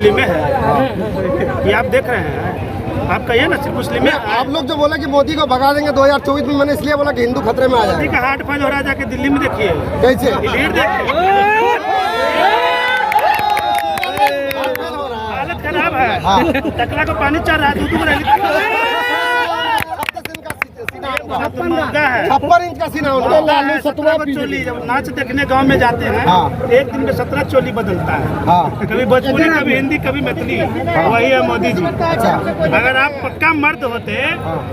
मुस्लिम है, ये आप देख रहे हैं, आपका ये ना सिर्फ मुस्लिम है। आप लोग जो बोला कि मोदी को भगा देंगे 2024 में, मैंने इसलिए बोला कि हिंदू खतरे में आ जाए। मोदी का हार्ट फेल हो रहा है, जाके दिल्ली में देखिए कैसे भीड़ देखिए, हालत खराब है। टकला को पानी चढ़ रहा है, दूध में 56 इंच का सीना उनका। लालू सतुआ चोली जब नाच देखने गांव में जाते हैं, एक दिन में 17 चोली बदलता है, कभी भोजपुरी, कभी हिंदी, कभी मैथिली। वही है मोदी जी। अगर आप पक्का मर्द होते,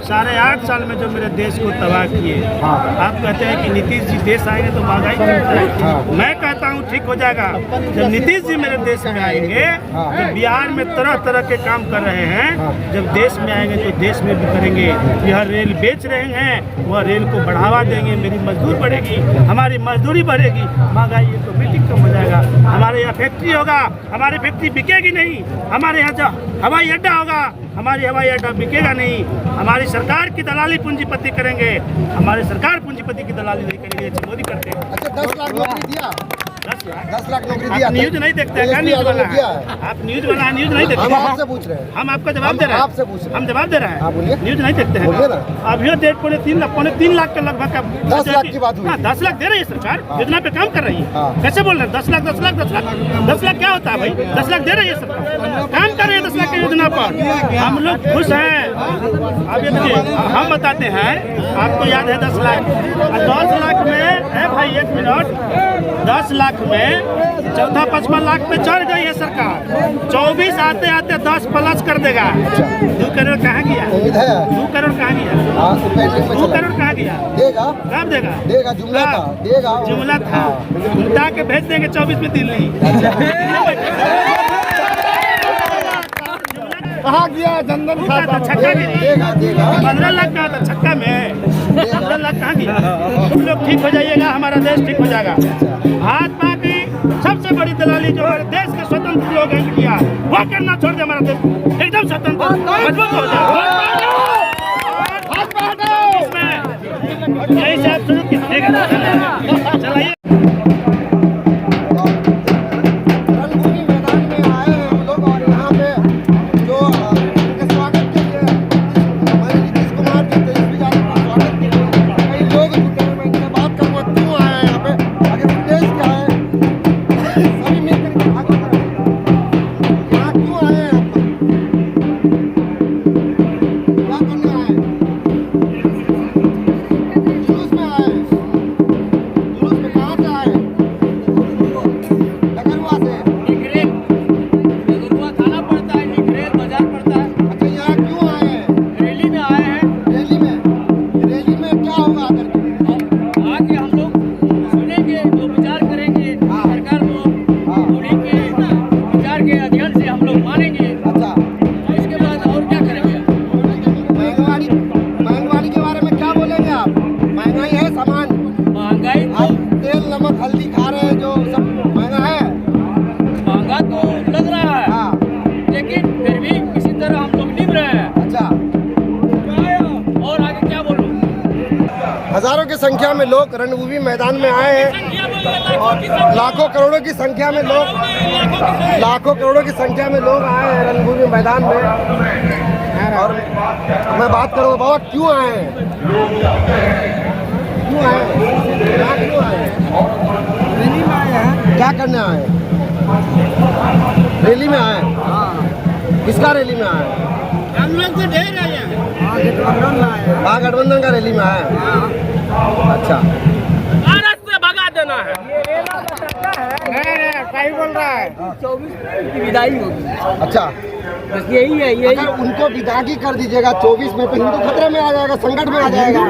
8.5 साल में जो मेरे देश को तबाह किए, आप कहते हैं कि नीतीश जी देश आएंगे तो महंगाई कम। मैं कहता हूँ ठीक हो जाएगा जब नीतीश जी मेरे देश में आएंगे। जब बिहार में तरह तरह के काम कर रहे हैं, जब देश में आएंगे तो देश में भी करेंगे। यह रेल बेच रहे हैं, वह रेल को बढ़ावा देंगे, मेरी मजदूरी बढ़ेगी, हमारी मजदूरी बढ़ेगी, महंगाई ऑटोमेटिक कम हो जाएगा। हमारे यहाँ फैक्ट्री होगा, हमारी फैक्ट्री बिकेगी नहीं। हमारे यहाँ हवाई अड्डा होगा, हमारी हवाई अड्डा बिकेगा नहीं। हमारी सरकार की दलाली पूंजीपति करेंगे, हमारी सरकार पूंजीपति की दलाली नहीं करेंगे, मोदी करते हैं। अच्छा 10 लाख नौकरी दिया, 10 लाख नौकरी दिया। आप न्यूज नहीं देखते हैं, न्यूज वाला है, आप न्यूज वाला है, न्यूज नहीं देखते। हम आपसे पूछ रहे हैं, हम आपको जवाब दे रहे हैं, आपसे पूछ रहे हैं, हम जवाब दे रहे हैं। बोलिए, न्यूज नहीं देखते हैं। अभी 3 लाख के लगभग 10 लाख की बात हुई। 10 लाख दे रही है सरकार, योजना पे काम कर रही है। कैसे बोल रहे हैं 10 लाख 10 लाख 10 लाख 10 लाख क्या होता है भाई? 10 लाख दे रही है सरकार, काम कर रही है 10 लाख की योजना पर। हम लोग खुश हैं। अब ये देखिए, हम बताते हैं, आपको याद है 10 लाख 10 लाख में है भाई, 1 मिनट, 10 लाख में चौथा 55 लाख पे चढ़ गई है सरकार। 24 आते आते 10 प्लस कर देगा। 2 करोड़ कहाँ गया? 2 करोड़ कहाँ गया? 2 करोड़ कहाँ गया? देगा, कब देगा? देगा, जुमला था, देगा, जुमला था, उल्टा के भेज देंगे 24 में दिल्ली। कहाँ गया जनधन खाता? छक्का देगा, देगा। 15 लाख का था छक्का में, 15 लाख कहाँ गया? तुम लोग ठीक हो जाइएगा, हमारा देश ठीक हो जाएगा। भाजपा की सबसे बड़ी दलाली जो है देश के स्वतंत्र लोग हैं किया, वो करना छोड़ दे, हमारा देश एकदम स्वतंत्र मजबूत हो जाए। यही से आप शुरू कीजिए, चलाइए। हजारों की संख्या में लोग रणभूमि मैदान में आए हैं और लाखों करोड़ों की संख्या में लोग आए हैं रणभूमि मैदान में। और मैं बात करूँ बाबा क्यों आए हैं, क्यों आए हैं? रैली में आए हैं। क्या करने आए हैं? रैली में आए हैं। किसका रैली में आए हैं? हम लोग तो ढेर आए हैं, महागठबंधन का रैली में आए हैं। अच्छा, भारत से भगा देना है। सही बोल रहा है, 24 की विदाई होगी। अच्छा, बस यही है, यही। अगर उनको विदाई कर दीजिएगा 24 में, तो हिंदू खतरे में आ जाएगा, संकट में आ जाएगा।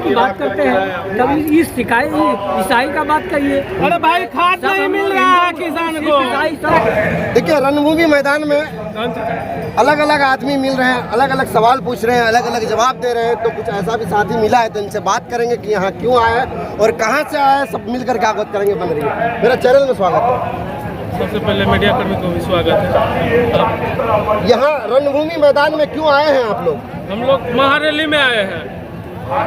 की बात करते हैं, कभी इस ईसाई का बात करिए। अरे भाई खाद नहीं मिल रहा है किसान को। देखिए रणभूमि मैदान में अलग अलग आदमी मिल रहे हैं, अलग अलग सवाल पूछ रहे हैं, अलग अलग जवाब दे रहे हैं। तो कुछ ऐसा भी साथी मिला है, तो इनसे बात करेंगे कि यहाँ क्यों आए और कहाँ से आए, सब मिलकर के अवगत करेंगे। बन रही है, मेरा चैनल में स्वागत है। सबसे पहले मीडिया कर्मी को भी स्वागत है। यहाँ रणभूमि मैदान में क्यों आए हैं आप लोग? हम लोग महारैली में आए हैं।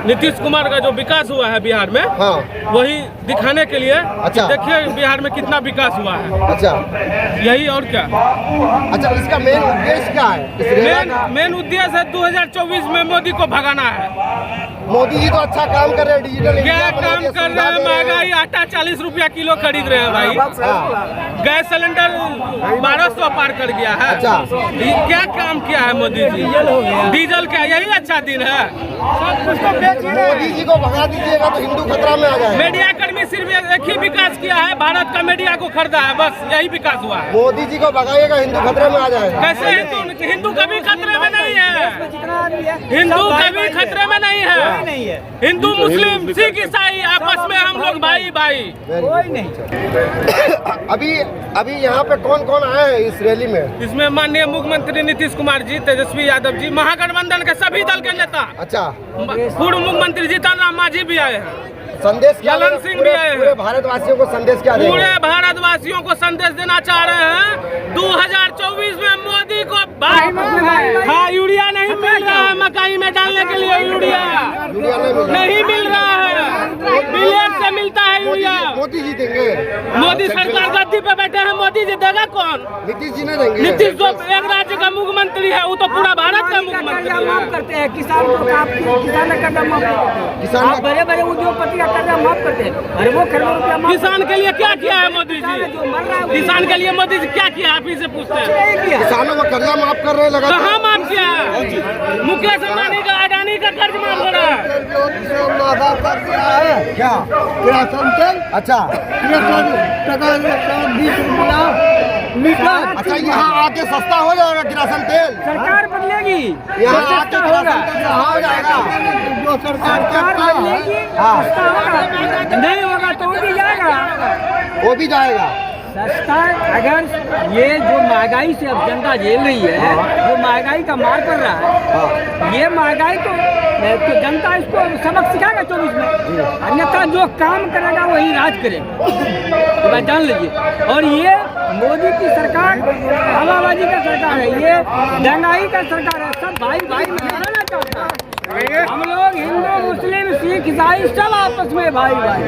नीतीश कुमार का जो विकास हुआ है बिहार में, हाँ वही दिखाने के लिए। अच्छा। देखिए बिहार में कितना विकास हुआ है। अच्छा यही और क्या। अच्छा, इसका मेन उद्देश्य क्या है इस रेला का? मेन उद्देश्य है 2024 में मोदी को भगाना है। मोदी जी तो अच्छा काम कर रहे हैं, डिजिटल क्या इंडिया काम कर रहे हैं? महंगाई आटा 40 रुपया किलो खरीद रहे हैं भाई। हाँ। गैस सिलेंडर 1200 पार कर गया है। अच्छा। ये क्या काम किया है मोदी जी? डीजल क्या यही अच्छा दिन है? मोदी जी को भगा दीजिएगा तो हिंदू खतरा में आ जाएगा। मीडिया कर्मी सिर्फ एक ही विकास किया है, भारत का मीडिया को खरीदा है, बस यही विकास हुआ है। मोदी जी को भगाइएगा, हिंदू खतरे में आ जाएगा। कैसे हिंदू कभी खतरे में नहीं है। हिंदू कभी खतरे में नहीं है। हिंदू मुस्लिम सिख ईसाई आपस में हम लोग भाई भाई। कोई नहीं। अभी यहाँ पे कौन कौन आए हैं इस रैली में? इसमें माननीय मुख्यमंत्री नीतीश कुमार जी, तेजस्वी यादव जी, महागठबंधन के सभी दल के नेता, अच्छा, पूर्व मुख्यमंत्री जीतन राम मांझी भी आए हैं। संदेश क्या ललन सिंह भी आए हैं। पूरे भारतवासियों को संदेश क्या देंगे? पूरे भारतवासियों को संदेश देना चाह रहे हैं 2024 में मोदी को हाँ, यूरिया नहीं मिल रहा है, मकई में डालने के लिए यूरिया नहीं मिल रहा है, बिलियन से मिलता है यूरिया। मोदी जी देंगे। मोदी सरकार गद्दी पे बैठे हैं, मोदी जी देगा कौन? नीतीश जी नहीं देंगे। नीतीश जो एक राज्य का मुख्यमंत्री है, वो तो पूरा भारत का मुख्यमंत्री माफ करते हैं किसान को, किसान का कर्जा माफ करते हैं। किसान आप बड़े बड़े उद्योगपति का कर्जा माफ करते हैं, अरबों खरबों रुपया माफ। किसान के लिए क्या किया है मोदी जी? किसान के लिए मोदी जी क्या किया? आप ही से पूछते हैं। किसानों का कर्जा माफ कर रहे हैं लगातार। कहाँ माफ किया है? मुकेश अंबानी का, अडानी का कर्ज माफ हो रहा है। क्या किरासन तेल? अच्छा, अच्छा, यहाँ आके सस्ता हो जाएगा किरासन तेल। सरकार बदलेगी, यहाँ आके किरासन तेल सस्ता हो जाएगा। जो सरकार बदलेगी, हाँ। सस्ता होगा। नहीं होगा तो वो भी जाएगा। वो भी जाएगा। सस्ता अगर ये जो महंगाई से अब जनता झेल रही है, जो महंगाई का मार पड़ रहा है, ये महंगाई तो जनता इसको सबक सिखाएगा 24 में। अन्यथा जो काम करेगा वही राज करेगा, तो बात जान लीजिए। और ये मोदी की सरकार हवाबाजी का सरकार है, ये महंगाई का सरकार है। सब भाई भाई में रहना चाहता है। हम लोग हिंदू मुस्लिम सिख ईसाई सब आपस में भाई भाई।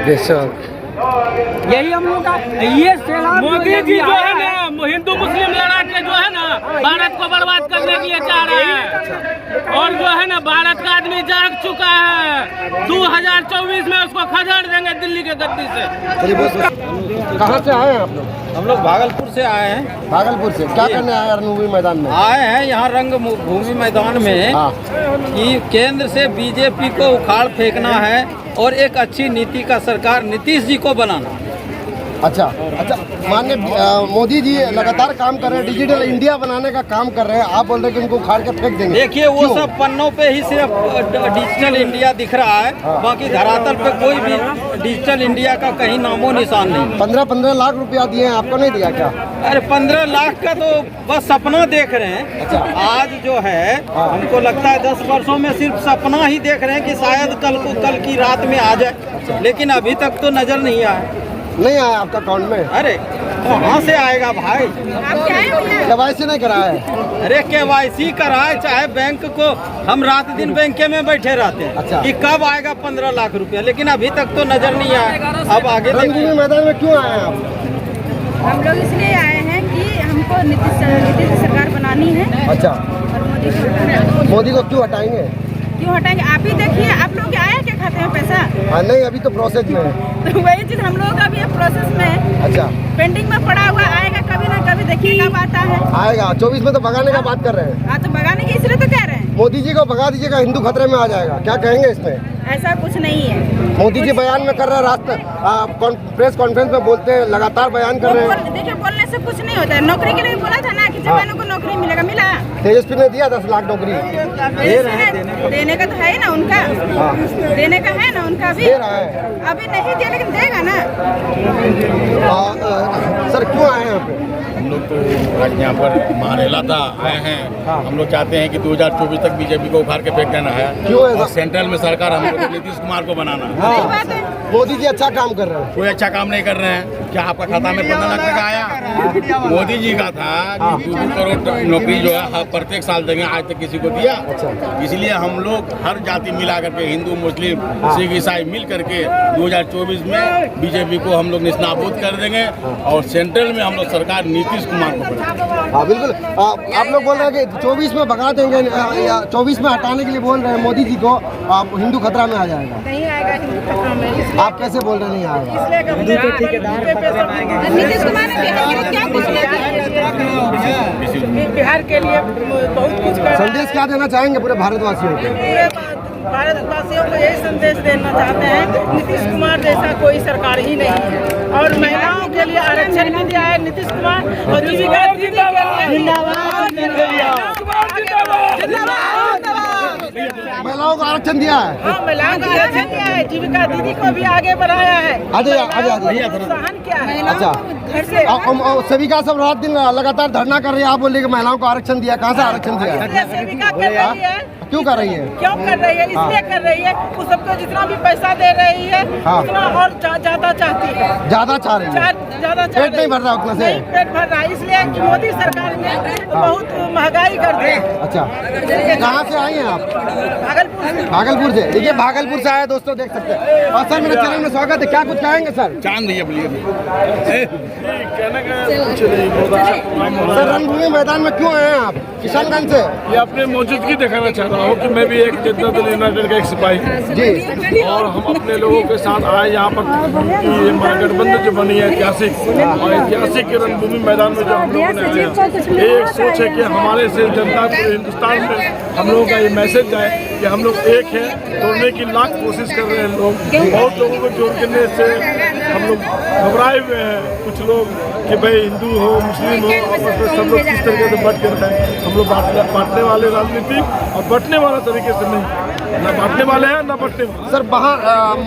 यही हम लोग का ये सैलाब मोदी जी जो है ना, हिंदू मुस्लिम लड़ा के जो है ना, भारत को बर्बाद करने के लिए चाह रहे हैं। और जो है ना, भारत का आदमी जाग चुका है। 2024 में उसको खदेड़ देंगे दिल्ली के गद्दी से। कहाँ से आए हैं आप लोग? हम लोग भागलपुर से आए हैं। भागलपुर से क्या करने आए रणभूमि मैदान में? आए हैं यहाँ रंग भूमि मैदान में हाँ। कि केंद्र से बीजेपी को उखाड़ फेंकना है और एक अच्छी नीति का सरकार नीतीश जी को बनाना। अच्छा, माननीय मोदी जी लगातार काम कर रहे हैं, डिजिटल इंडिया बनाने का काम कर रहे हैं। आप बोल रहे हैं कि उनको उखाड़ के फेंक देंगे। देखिए वो सब पन्नों पे ही सिर्फ डिजिटल इंडिया दिख रहा है, बाकी धरातल पे कोई भी डिजिटल इंडिया का कहीं नामो निशान नहीं। 15 लाख रुपया दिए हैं, आपको नहीं दिया क्या? अरे 15 लाख का तो बस सपना देख रहे हैं। अच्छा। आज जो है हमको लगता है 10 वर्षों में सिर्फ सपना ही देख रहे हैं कि शायद कल की रात में आ जाए, लेकिन अभी तक तो नजर नहीं आया। नहीं आया आपका अकाउंट में? अरे कहाँ से आएगा भाई? KYC नहीं कराया है? अरे KYC कराए, चाहे बैंक को, हम रात दिन बैंक में बैठे रहते हैं। अच्छा। कि कब आएगा 15 लाख रुपया, लेकिन अभी तक तो नजर नहीं आया। अब आगे रणभूमि मैदान में क्यों आए हैं आप? हम लोग इसलिए आए हैं कि हमको नीतीश सरकार बनानी है। अच्छा, और मोदी को हटाना है। मोदी को क्यों हटाएंगे? क्यों हटाएंगे? आप ही देखिए, आप लोग आए क्या खाते हैं पैसा? हाँ, नहीं, अभी तो प्रोसेस में है। तो वही चीज हम लोगों का भी प्रोसेस में है। अच्छा, पेंडिंग में पड़ा हुआ, आएगा कभी ना कभी, देखिए कब आता है। आएगा 24 में तो भगाने का बात कर रहे हैं। हाँ, तो भगाने की इसलिए तो कह रहे हैं। मोदी जी को भगा दीजिएगा, हिंदू खतरे में आ जाएगा। क्या कहेंगे इसमें? ऐसा कुछ नहीं है। मोदी जी बयान में कर रहे हैं, प्रेस कॉन्फ्रेंस में बोलते हैं, लगातार बयान कर रहे हैं। देखिए, बोलने से कुछ नहीं होता है। नौकरी के लिए बोला था ना कि जवानों को नौकरी मिलेगा, मिला। तेजस्वी ने दिया 10 लाख नौकरी। देने का तो है ना उनका, देने का है ना उनका भी। दे रहा है। अभी नहीं दिया, लेकिन देगा ना। सर क्यों आए हैं यहाँ पे? हम लोग तो आज यहाँ पर महारेला आए हैं। हम लोग चाहते हैं कि 2024 तक बीजेपी को उखाड़ के फेंक देना है। क्यों ऐसा? और सेंट्रल में सरकार हम लोग नीतीश कुमार को बनाना है। हाँ, मोदी जी अच्छा काम कर रहे हैं। कोई अच्छा काम नहीं कर रहे हैं। क्या आपका खाता में 15 लाख टका आया? मोदी जी का था कि 2 करोड़ नौकरी जो है प्रत्येक साल देंगे, आज तक किसी को दिया। इसलिए हम लोग हर जाति मिला करके, हिंदू मुस्लिम सिख ईसाई मिल करके 2024 में बीजेपी को हम लोग निस्नाबूद कर देंगे और सेंट्रल में हम लोग सरकार नीतीश कुमार को बनाएंगे। हाँ बिल्कुल। आप लोग बोल रहे हैं कि 24 में भगा देंगे, 24 में हटाने के लिए बोल रहे हैं मोदी जी को, हिंदू खतरा में आ जाएगा। नहीं आएगा हिंदू खतरा में। आप कैसे बोल रहे नहीं आएगा? नीतीश कुमार ने बिहार के लिए क्या कुछ किया? बिहार के लिए बहुत कुछ कर। संदेश क्या देना चाहेंगे पूरे भारतवासियों को? भारतवासियों को यही संदेश देना चाहते हैं, नीतीश कुमार जैसा कोई सरकार ही नहीं है। और महिलाओं के लिए आरक्षण भी दिया है नीतीश कुमार, और जीविका दीदी के लिए महिलाओं को आरक्षण दिया है। हाँ, महिलाओं को आरक्षण दिया है, जीविका दीदी को भी आगे बढ़ाया है। प्रोत्साहन क्या है? अच्छा, घर से सेविका सब रात दिन लगातार धरना कर रही है, आप बोल रहे कि महिलाओं को आरक्षण दिया, कहाँ से आरक्षण दिया है? सेविका कर रही है। क्यों कर रही है? क्यों कर रही है? इसलिए कर रही है, वो सबको जितना भी पैसा दे रही है उतना और ज्यादा चाहती है। ज्यादा चाह रही है? ज्यादा पेट नहीं भर रहा उतना से? नहीं पेट भर रहा है, इसलिए कि मोदी सरकार ने बहुत महंगाई कर दी। अच्छा, कहाँ से आई हैं आप? भागलपुर से। भागलपुर से। देखिए भागलपुर से आए दोस्तों, देख सकते हैं। और सर मेरे चैनल में स्वागत है, क्या कुछ कहेंगे सर? चांद भैया बोलिए। सर रंगभूमि मैदान में क्यों आए हैं आप? किशनगंज से? ये अपने मौजूदगी दिखाना चाह रहा हूँ कि मैं भी एक जनता दल यूनाइटेड का एक सिपाही हूँ जी, और हम अपने लोगों के साथ आए यहाँ पर कि ये महागठबंधन जो बनी है ऐतिहासिक, और ऐतिहासिक रंगभूमि मैदान में जो हम लोगों ने आए हैं, एक सोच है कि हमारे से जनता पूरे हिंदुस्तान में हम लोगों का ये मैसेज जाए कि हम लोग एक हैं, तोड़ने की लाख कोशिश कर रहे हैं लोग। बहुत लोगों को जोड़ने से हम लोग घबराए हुए हैं, कुछ लोग कि भाई हिंदू हो मुस्लिम हो आपस में सब लोग किस तरीके से बट कर रहे हैं। हम लोग बांटने वाले राजनीति और बटने वाला तरीके से नहीं, न बांटने वाले हैं न बटने वाले। सर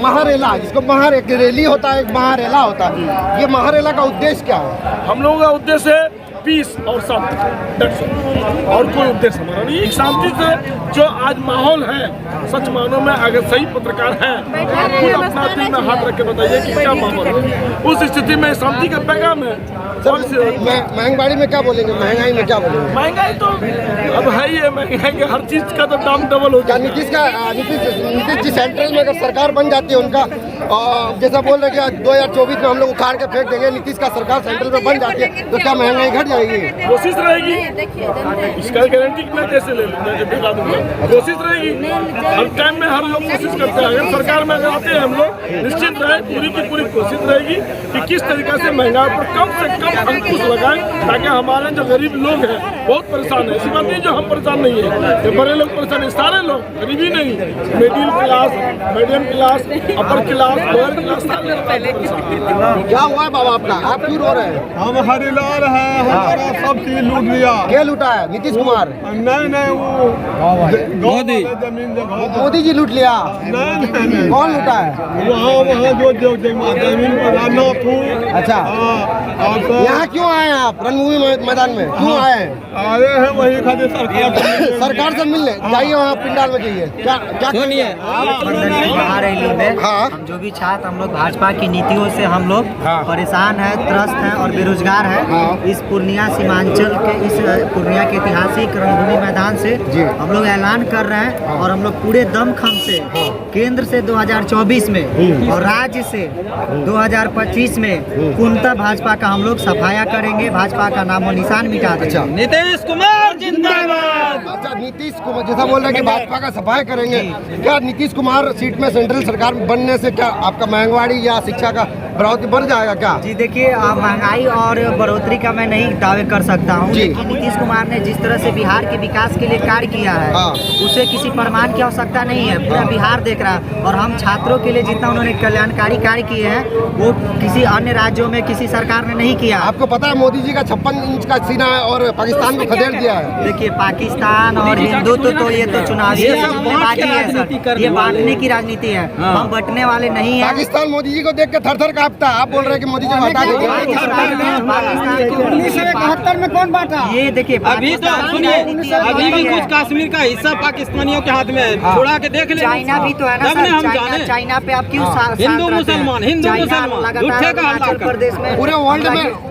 महारेला, जिसको एक रैली होता है, एक महारेला होता है, ये महारेला का उद्देश्य क्या है? हम लोगों का उद्देश्य है पीस और शांति, और कोई उद्देश्य हमारा नहीं। एक शांति से जो आज माहौल है, सच मानो में अगर सही पत्रकार है आप खुद अपना दिल में हाथ रख के बताइए कि क्या माहौल है। उस स्थिति में शांति का पैगाम है। महंगाई में क्या बोलेंगे? महंगाई में क्या बोलेंगे? महंगाई तो अब है ही है, महंगाई के हर चीज का तो दाम डबल हो क्या गया। नीतीश जी सेंट्रल में अगर सरकार बन जाती है उनका, जैसा बोल रहे कि 2024 में हम लोग उखाड़ के फेंक देंगे, नीतीश का सरकार सेंट्रल में बन जाती है तो क्या महंगाई घट जाएगी? कोशिश रहेगी, इसका गारंटी मैं कैसे ले लूँगा जब बता दूंगा। कोशिश रहेगी, हर टाइम में हर लोग कोशिश करते हैं। अगर सरकार में आते हैं हम लोग, निश्चित रहे पूरी की पूरी कोशिश रहेगी कि किस तरीके से महंगाई पर कम से कम अंकुश लगाएं, ताकि हमारे जो गरीब लोग हैं बहुत परेशान है। ऐसी बात नहीं जो हम परेशान नहीं है, जो बड़े लोग परेशान है, सारे लोग, गरीबी नहीं, middle class, medium class, upper class, lower class, सारे लोग। क्या हुआ है बाबा आपका? आप क्यों रो रहे हैं? हम हरिलाल है, हमारा सब चीज लूट लिया। क्या लूटा है? नीतीश कुमार? नहीं वो मोदी जमीन मोदी जी लूट लिया? नहीं कौन लूटा है? वहाँ जो जमीन पर रानापुर। अच्छा, यहाँ क्यों आए हैं आप रंगभूमि मैदान में? क्यों आए हैं? आए हैं वही खाते सरकार से मिलने जाइए, वहाँ पिंडाल में जाइए। क्या क्या सुनिए महारैली में हम जो भी छात्र हम लोग भाजपा की नीतियों से हम लोग परेशान है, त्रस्त हैं और बेरोजगार है। इस पूर्णिया सीमांचल के इस पूर्णिया के ऐतिहासिक रंगभूमि मैदान से हम लोग ऐलान कर रहे हैं और हम लोग पूरे दमखम से केंद्र से 2024 में और राज्य से 2025 में पूर्णतः भाजपा का हम लोग सफाया करेंगे, भाजपा का नाम और निशान मिटा देंगे। नीतीश कुमार जिंदाबाद। अच्छा, नीतीश कुमार जैसा बोल रहे हैं कि भाजपा का सफाई करेंगे, क्या नीतीश कुमार सीट में सेंट्रल सरकार बनने से क्या आपका महंगाई या शिक्षा का बढ़ोतरी बढ़ जाएगा क्या? जी देखिए, महंगाई और बढ़ोतरी का मैं नहीं दावे कर सकता हूँ, लेकिन नीतीश कुमार ने जिस तरह से बिहार के विकास के लिए कार्य किया है उसे किसी प्रमाण की आवश्यकता नहीं है। पूरा बिहार देख रहा है और हम छात्रों के लिए जितना उन्होंने कल्याणकारी कार्य किए हैं वो किसी अन्य राज्यों में किसी सरकार ने नहीं किया। आपको पता है मोदी जी का 56 इंच का सीना है और पाकिस्तान को खदेड़ दिया है। देखिए, पाकिस्तान और हिंदुत्व तो ये तो चुनावी बाजी है सर, ये बांटने की राजनीति है, हम बंटने वाले नहीं है। पाकिस्तान मोदी जी को देख के थर थर कांपता, आप बोल रहे हैं कि मोदी जी हटा देंगे। 1971 में कौन बांटा? ये देखिए अभी तो सुनिए, अभी भी कुछ कश्मीर का हिस्सा पाकिस्तानियों के हाथ में है, छुड़ा के देख ले। चाइना भी तो है ना तब ने सर, हम जाने चाइना पे आप क्यों हिंदू मुसलमान झूठे का हिमाचल प्रदेश में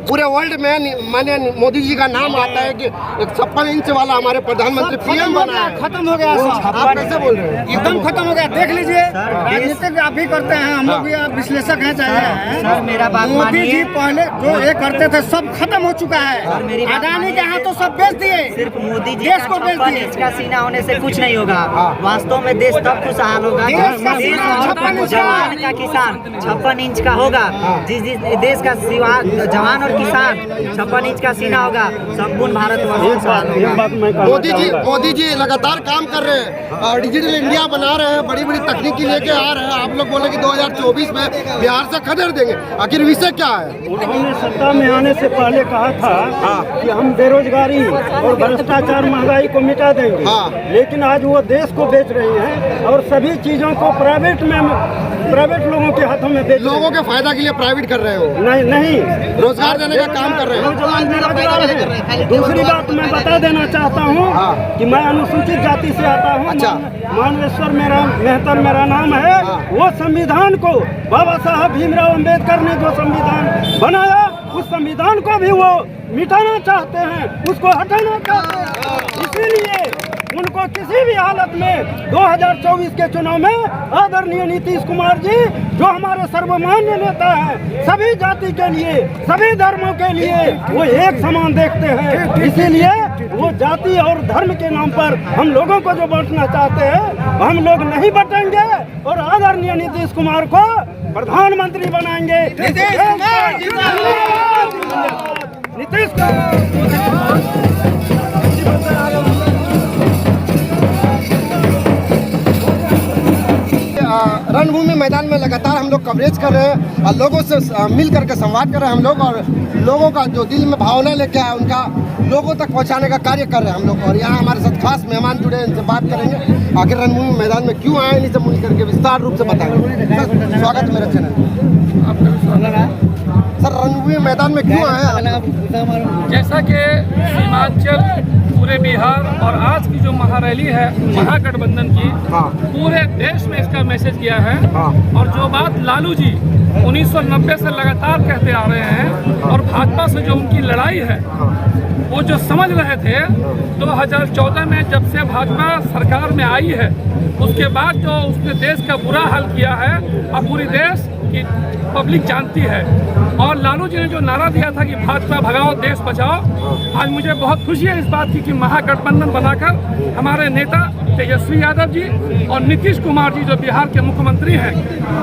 पूरे वर्ल्ड में माने मोदी जी का नाम आता है कि 56 इंच वाला हमारे प्रधानमंत्री पीएम बना है। खत्म हो गया। आप कैसे बोल रहे हैं? एकदम खत्म हो गया। देख लीजिए, राजनीतिक आप भी करते हैं, हम लोग भी विश्लेषक हैं चाहे। सर मेरा बात मोदी जी पहले जो ये करते थे सब खत्म हो चुका है। अडानी के हाथों सब बेच दिए। सिर्फ मोदी जी देश को बेच दिए। इसका सीना होने से कुछ नहीं होगा। वास्तव में देश तब खुशहाल होगा जवान का किसान 56 इंच का होगा। जिस देश का जवान और किसान 56 इंच का सीना होगा, संपूर्ण भारतवर्ष खुशहाल होगा। मोदी जी लगातार काम कर रहे हैं, डिजिटल इंडिया बना रहे हैं, बड़ी बड़ी तकनीकी लेके आ रहे हैं। आप लोग बोले कि 2024 में बिहार से खदेड़ देंगे, आखिर विषय क्या है? उन्होंने सत्ता में आने से पहले कहा था कि हम बेरोजगारी और भ्रष्टाचार महंगाई को मिटा देंगे, लेकिन आज वो देश को बेच रहे हैं और सभी चीजों को प्राइवेट लोगों के हाथों में बेच। लोगों के फायदा के लिए प्राइवेट कर रहे हो? नहीं, रोजगार देने का काम कर रहे हैं। दूसरी बात मैं बता देना चाहता हूँ कि मैं अनुसूचित जाति से आता हूँ। अच्छा। मानवेश्वर मेहतर मेरा नाम है। वो संविधान को बाबा साहब भीमराव अंबेडकर ने जो संविधान बनाया, उस संविधान को भी वो मिटाना चाहते हैं, उसको हटाना चाहते हैं। इसीलिए उनको किसी भी हालत में 2024 के चुनाव में आदरणीय नीतीश कुमार जी जो हमारे सर्वमान्य नेता हैं, सभी जाति के लिए, सभी धर्मों के लिए वो एक समान देखते हैं। इसीलिए वो जाति और धर्म के नाम पर हम लोगों को जो बांटना चाहते हैं, हम लोग नहीं बटेंगे और आदरणीय नीतीश कुमार को प्रधानमंत्री बनाएंगे। नीतीश रणभूमि मैदान में लगातार हम लोग कवरेज कर रहे हैं और लोगों से मिल करके संवाद कर रहे हैं हम लोग, और लोगों का जो दिल में भावना लेके आए उनका लोगों तक पहुंचाने का कार्य कर रहे हैं हम लोग। और यहाँ हमारे साथ खास मेहमान जुड़े हैं, इनसे बात करेंगे आखिर रणभूमि मैदान में क्यों आए, इन्हीं से मिल करके विस्तार रूप से बताएंगे। स्वागत है मेरे चैनल। सर रणभूमि मैदान में क्यों आए? जैसा कि सीमांचल, पूरे बिहार और आज की जो महारैली है महागठबंधन की, पूरे देश में इसका मैसेज किया है। और जो बात लालू जी 1990 से लगातार कहते आ रहे हैं और भाजपा से जो उनकी लड़ाई है, वो जो समझ रहे थे 2014 में जब से भाजपा सरकार में आई है, उसके बाद जो उसने देश का बुरा हाल किया है, अब पूरी देश की पब्लिक जानती है। और लालू जी ने जो नारा दिया था कि भाजपा भगाओ देश बचाओ, आज मुझे बहुत खुशी है इस बात की कि महागठबंधन बनाकर हमारे नेता तेजस्वी यादव जी और नीतीश कुमार जी जो बिहार के मुख्यमंत्री हैं,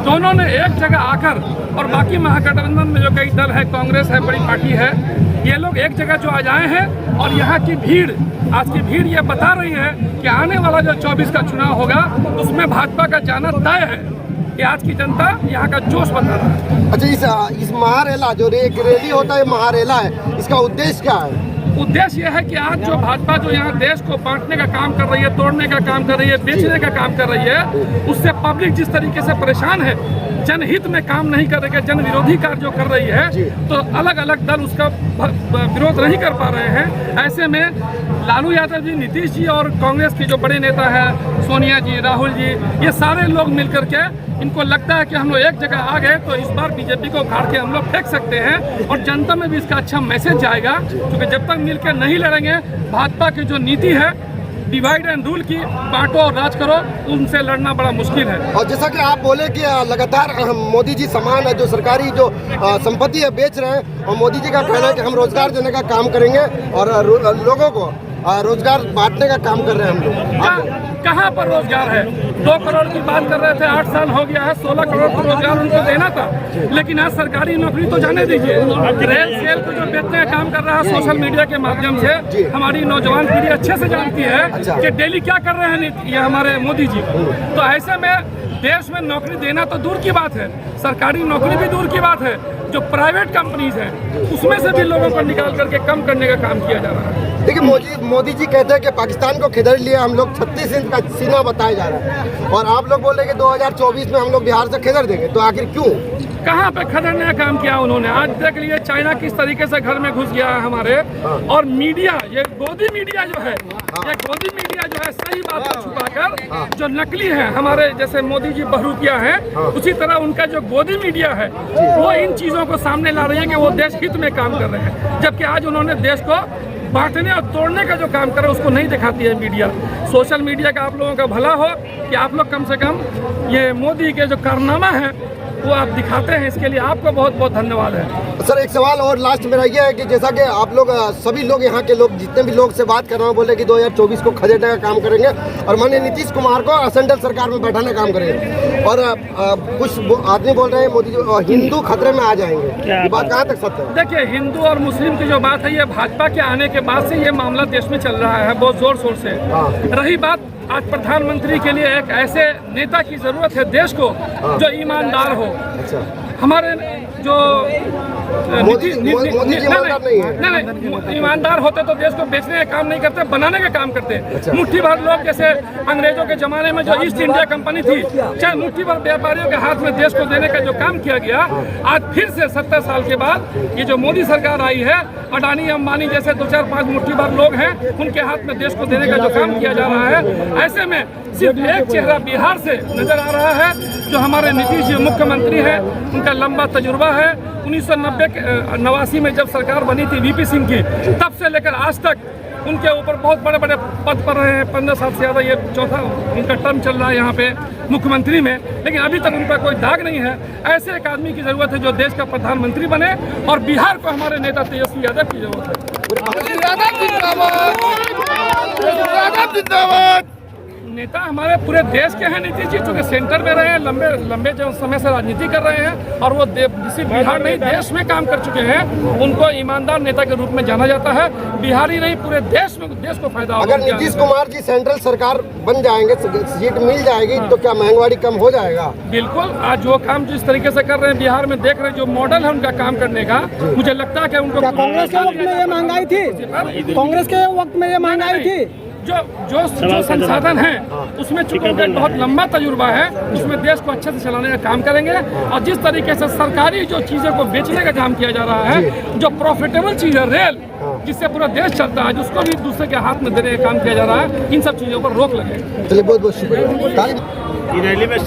दोनों ने एक जगह आकर, और बाकी महागठबंधन में जो कई दल है, कांग्रेस है, बड़ी पार्टी है, ये लोग एक जगह जो आज आए हैं। और यहाँ की भीड़, आज की भीड़ ये बता रही है कि आने वाला जो 24 का चुनाव होगा उसमें भाजपा का जाना तय है। कि आज की जनता यहाँ का जोश बता रहा है। अच्छा, इस महारेला जो रैली होता है, महारेला है, इसका उद्देश्य क्या है? उद्देश्य यह है कि आज जो भाजपा जो यहाँ देश को बांटने का काम कर रही है, तोड़ने का काम कर रही है, बेचने का काम कर रही है, उससे पब्लिक जिस तरीके से परेशान है, जनहित में काम नहीं कर रही है, जन विरोधी कार्य जो कर रही है, तो अलग अलग दल उसका विरोध नहीं कर पा रहे हैं। ऐसे में लालू यादव जी, नीतीश जी और कांग्रेस के जो बड़े नेता हैं, सोनिया जी, राहुल जी, ये सारे लोग मिलकर के इनको लगता है कि हम लोग एक जगह आ गए तो इस बार बीजेपी को उखाड़ के हम लोग फेंक सकते हैं और जनता में भी इसका अच्छा मैसेज जाएगा। क्योंकि जब तक मिलकर नहीं लड़ेंगे, भाजपा की जो नीति है डिवाइड एंड रूल की, बांटो और राज करो, उनसे लड़ना बड़ा मुश्किल है। और जैसा कि आप बोले कि लगातार मोदी जी सामान है जो सरकारी जो संपत्ति है बेच रहे हैं, और मोदी जी का कहना है कि हम रोजगार देने का काम करेंगे और लोगों को रोजगार बांटने का काम कर रहे हैं हम लोग। कहाँ पर रोजगार है? 2 करोड़ की बात कर रहे थे, 8 साल हो गया है, 16 करोड़ का रोजगार उनको देना था। लेकिन आज सरकारी नौकरी तो जाने दीजिए, रेल सेल को जो बेचने का काम कर रहा है सोशल मीडिया के माध्यम से, हमारी नौजवान पीढ़ी अच्छे से जानती है कि डेली क्या कर रहे हैं ये हमारे मोदी जी। तो ऐसे में देश में नौकरी देना तो दूर की बात है, सरकारी नौकरी भी दूर की बात है, जो प्राइवेट कंपनीज हैं उसमें से भी लोगों को निकाल करके कम करने का काम किया जा रहा है। देखिए, मोदी जी कहते हैं कि पाकिस्तान को खिदड़ लिया हम लोग, 36 इंच का सीना बताया जा रहा है, और आप लोग बोल रहे हैं कि 2024 में हम लोग बिहार से खिदड़ देंगे, तो आखिर क्यों? कहाँ पे खदेड़ने का काम किया उन्होंने। आज देख लिए चाइना किस तरीके से घर में घुस गया है हमारे। और मीडिया, ये गोदी मीडिया जो है, ये गोदी मीडिया जो है सही बात को छुपाकर जो नकली है, हमारे जैसे मोदी जी बहरूपिया है, उसी तरह उनका जो गोदी मीडिया है वो इन चीजों को सामने ला रही है कि वो देश हित में काम कर रहे हैं, जबकि आज उन्होंने देश को बांटने और तोड़ने का जो काम करे उसको नहीं दिखाती है मीडिया। सोशल मीडिया का आप लोगों का भला हो कि आप लोग कम से कम ये मोदी के जो कारनामा है वो आप दिखाते हैं, इसके लिए आपको बहुत बहुत धन्यवाद है। सर एक सवाल और लास्ट मेरा ये है कि जैसा कि आप लोग सभी लोग यहाँ के लोग जितने भी लोग से बात कर रहे हैं बोले कि 2024 को खदेड़ने का काम करेंगे और माननीय नीतीश कुमार को सेंट्रल सरकार में बैठाने का काम करेंगे, और कुछ आदमी बोल रहे हैं मोदी जी हिंदू खतरे में आ जाएंगे, ये बात कहाँ तक सत्य है? देखिए, हिंदू और मुस्लिम की जो बात है ये भाजपा के आने के बाद से ये मामला देश में चल रहा है बहुत जोर शोर से। रही बात आज प्रधानमंत्री के लिए एक ऐसे नेता की जरूरत है देश को जो ईमानदार हो। हमारे जो मोदी ईमानदार नहीं है। नहीं, ईमानदार होते तो देश को बेचने का काम नहीं करते, बनाने का काम करते। मुट्ठी भर लोग जैसे अंग्रेजों के जमाने में जो ईस्ट इंडिया कंपनी थी, चाहे मुट्ठी भर व्यापारियों के हाथ में देश को देने का जो काम किया गया, आज फिर से 70 साल के बाद ये जो मोदी सरकार आई है, अडानी अंबानी जैसे 2-4-5 मुट्ठी भर लोग हैं, उनके हाथ में देश को देने का जो काम किया जा रहा है। ऐसे में सिर्फ एक चेहरा बिहार से नजर आ रहा है, जो हमारे नीतीश जी मुख्यमंत्री हैं, उनका लंबा तजुर्बा है। 1989 में जब सरकार बनी थी वीपी सिंह की, तब से लेकर आज तक उनके ऊपर बहुत बड़े बड़े पद पर रहे हैं। 15 साल से ज़्यादा ये चौथा उनका टर्म चल रहा है यहाँ पे मुख्यमंत्री में, लेकिन अभी तक उन पर कोई दाग नहीं है। ऐसे एक आदमी की जरूरत है जो देश का प्रधानमंत्री बने, और बिहार को हमारे नेता तेजस्वी यादव की जरूरत है। नेता हमारे पूरे देश के हैं नीतीश जी, चूँकि सेंटर में रहे हैं, लंबे जो समय से राजनीति कर रहे हैं, और वो सिर्फ बिहार नहीं देश में काम कर चुके हैं। उनको ईमानदार नेता के रूप में जाना जाता है। बिहार ही नहीं, पूरे देश में देश को फायदा होगा। अगर नीतीश कुमार जी सेंट्रल सरकार बन जाएंगे, सीट मिल जाएगी, तो क्या महंगाई कम हो जाएगा? बिल्कुल। आज जो काम जिस तरीके से कर रहे हैं बिहार में, देख रहे हैं जो मॉडल है उनका काम करने का, मुझे लगता है कि उनको कांग्रेस के वक्त में ये महंगाई थी, कांग्रेस के वक्त में ये महंगाई थी। जो संसाधन है उसमें चूंकि उनका बहुत लंबा तजुर्बा है, उसमें देश को अच्छे से चलाने का काम करेंगे। और जिस तरीके से सरकारी जो चीज़ों को बेचने का काम किया जा रहा है, जो प्रॉफिटेबल चीज़ है रेल, जिससे पूरा देश चलता है, उसको भी दूसरे के हाथ में देने का काम किया जा रहा है। इन सब चीज़ों पर रोक लगे। चलिए, बहुत बहुत शुक्रिया। रैली में